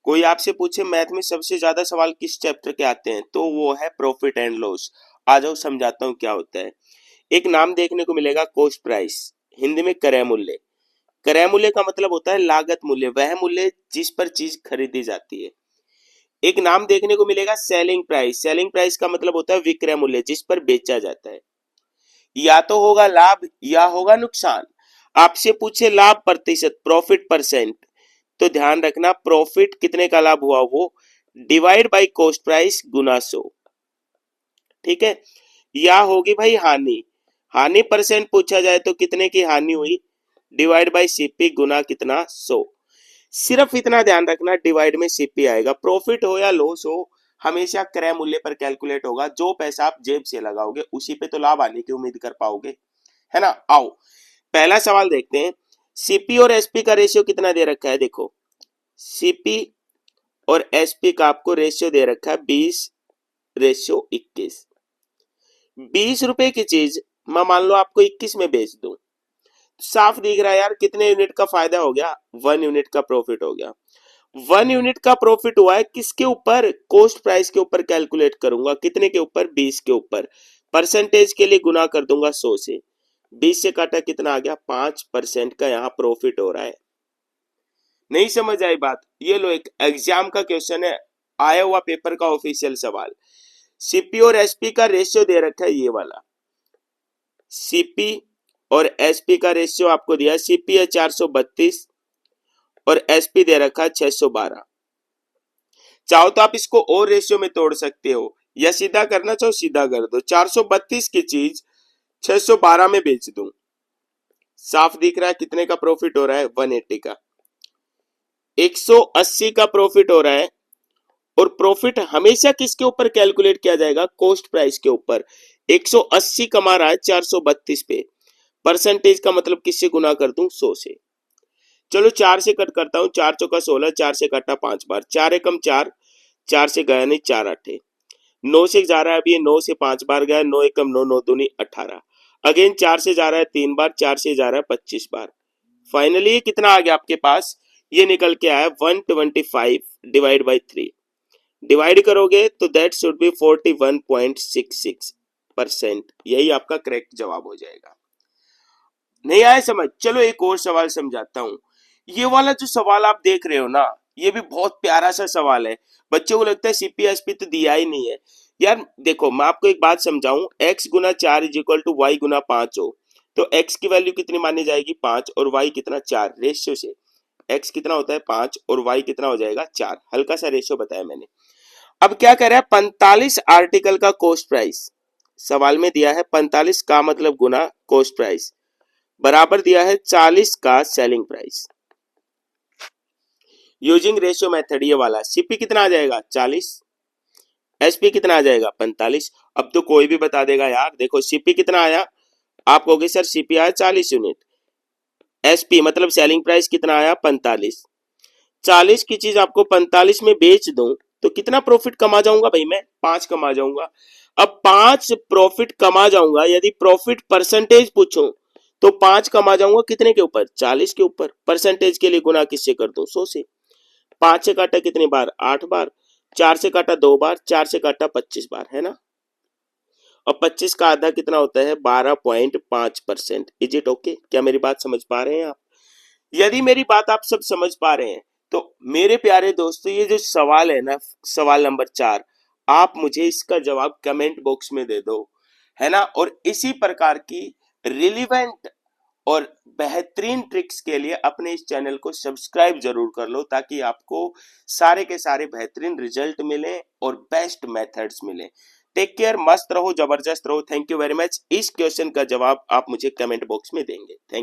कोई आपसे पूछे मैथ में सबसे ज्यादा सवाल किस चैप्टर के आते हैं, तो वो है प्रॉफिट एंड लॉस। आ जाओ समझाता हूँ क्या होता है। एक नाम देखने को मिलेगा कॉस्ट प्राइस, हिंदी में क्रय मूल्य। क्रय मूल्य का मतलब होता है लागत मूल्य, वह मूल्य जिस पर चीज खरीदी जाती है। एक नाम देखने को मिलेगा सेलिंग प्राइस, सेलिंग प्राइस का मतलब होता है विक्रय मूल्य, जिस पर बेचा जाता है। या तो होगा लाभ या होगा नुकसान। आपसे पूछे लाभ प्रतिशत, प्रॉफिट परसेंट, तो ध्यान रखना प्रॉफिट कितने का लाभ हुआ वो डिवाइड बाय कॉस्ट प्राइस गुना 100। ठीक है। या होगी भाई हानि, हानि परसेंट पूछा जाए तो कितने की हानि हुई डिवाइड बाय सीपी गुना कितना 100। सिर्फ इतना ध्यान रखना डिवाइड में सीपी आएगा। प्रॉफिट हो या लॉस हो हमेशा क्रय मूल्य पर कैलकुलेट होगा। जो पैसा आप जेब से लगाओगे उसी पे तो लाभ आने की उम्मीद कर पाओगे, है ना। आओ पहला सवाल देखते हैं। सीपी और एसपी का रेशियो कितना दे रखा है, देखो सीपी और एसपी का आपको रेशियो दे रखा है 20:21। 20 रुपए की चीज मैं मान लो आपको 21 में बेच दूं, साफ दिख रहा है यार कितने यूनिट का फायदा हो गया, 1 यूनिट का प्रॉफिट हो गया। 1 यूनिट का प्रॉफिट हुआ है किसके ऊपर, कॉस्ट प्राइस के ऊपर कैलकुलेट करूंगा, कितने के ऊपर 20 के ऊपर। परसेंटेज के लिए गुना कर दूंगा 100 से, 20 से काटा कितना आ गया 5% का यहाँ प्रॉफिट हो रहा है। नहीं समझ आई बात, ये लो एक एग्जाम का क्वेश्चन है, आया हुआ पेपर का ऑफिशियल सवाल। सीपी और एसपी का रेशियो दे रखा है ये वाला, सीपी और एसपी का रेशियो आपको दिया, सीपी है 432 और एसपी दे रखा है 612। चाहो तो आप इसको और रेशियो में तोड़ सकते हो या सीधा करना चाहो सीधा कर दो। 432 की चीज 612 में बेच दूं, साफ दिख रहा है कितने का प्रॉफिट हो रहा है 180 का। 180 का प्रॉफिट हो रहा है और प्रॉफिट हमेशा किसके ऊपर कैलकुलेट किया जाएगा, कॉस्ट प्राइस के ऊपर। 180 कमा रहा है 432 पे, परसेंटेज का मतलब किससे गुना कर दूं 100 से। चलो 4 से कट करता हूं, 4 चौका 16, 4 से काटा 5 बार, 4 एकम 4, 4 से गया नहीं 4 आठे, 9 से जा रहा है अभी 9 से 5 बार गया, 9 एकम 9, 9 दूनी 18, अगेन 4 से जा रहा है 3 बार, 4 से जा रहा है 25 बार। फाइनली कितना आ गया आपके पास, ये निकल के आया 125 डिवाइड बाई 3, डिवाइड करोगे तो दैट शुड बी 41.66%। यही आपका करेक्ट जवाब हो जाएगा। नहीं आया समझ, चलो एक और सवाल समझाता हूं। ये वाला जो सवाल आप देख रहे हो ना, ये भी बहुत प्यारा सा सवाल है। बच्चों को लगता है सीपीएसपी तो दिया ही नहीं है यार। देखो मैं आपको एक बात समझाऊं, x गुना 4 इज इक्वल टू वाई गुना 5 हो तो x की वैल्यू कितनी मानी जाएगी 5 और y कितना 4, रेशियो से x कितना होता है 5 और y कितना हो जाएगा 4, हल्का सा रेशियो बताया मैंने। अब क्या कह रहा है 45 आर्टिकल का कॉस्ट प्राइस, सवाल में दिया है 45 का मतलब गुना कॉस्ट प्राइस बराबर दिया है 40 का selling price. Using ratio method ये वाला, सीपी कितना आ जाएगा 40, एसपी कितना आ जाएगा 45। अब तो कोई भी बता देगा यार, देखो सीपी कितना आया, आप कहोगे सर सीपी आया 40 यूनिट, एसपी मतलब सेलिंग प्राइस कितना आया 45। 40 की चीज आपको 45 में बेच दूं तो कितना प्रॉफिट कमा जाऊंगा भाई मैं, 5 कमा जाऊंगा। अब 5 प्रॉफिट कमा जाऊंगा, यदि प्रॉफिट परसेंटेज पूछो तो 5 कमा जाऊंगा कितने के ऊपर 40 के ऊपर, परसेंटेज के लिए गुना किससे कर दूं 100 से। 5 से काटा कितनी बार 8 बार, 4 से काटा 2 बार, 4 से काटा 25 बार, है ना। और 25 का आधा कितना होता है 12.5%। इज इट ओके, क्या मेरी बात समझ पा रहे हैं आप। यदि मेरी बात आप सब समझ पा रहे हैं तो मेरे प्यारे दोस्तों ये जो सवाल है ना, सवाल नंबर 4, आप मुझे इसका जवाब कमेंट बॉक्स में दे दो, है ना। और इसी प्रकार की रिलीवेंट और बेहतरीन ट्रिक्स के लिए अपने इस चैनल को सब्सक्राइब जरूर कर लो, ताकि आपको सारे के सारे बेहतरीन रिजल्ट मिले और बेस्ट मेथड्स मिले। टेक केयर, मस्त रहो, जबरदस्त रहो। Thank you very much. इस क्वेश्चन का जवाब आप मुझे कमेंट बॉक्स में देंगे। थैंक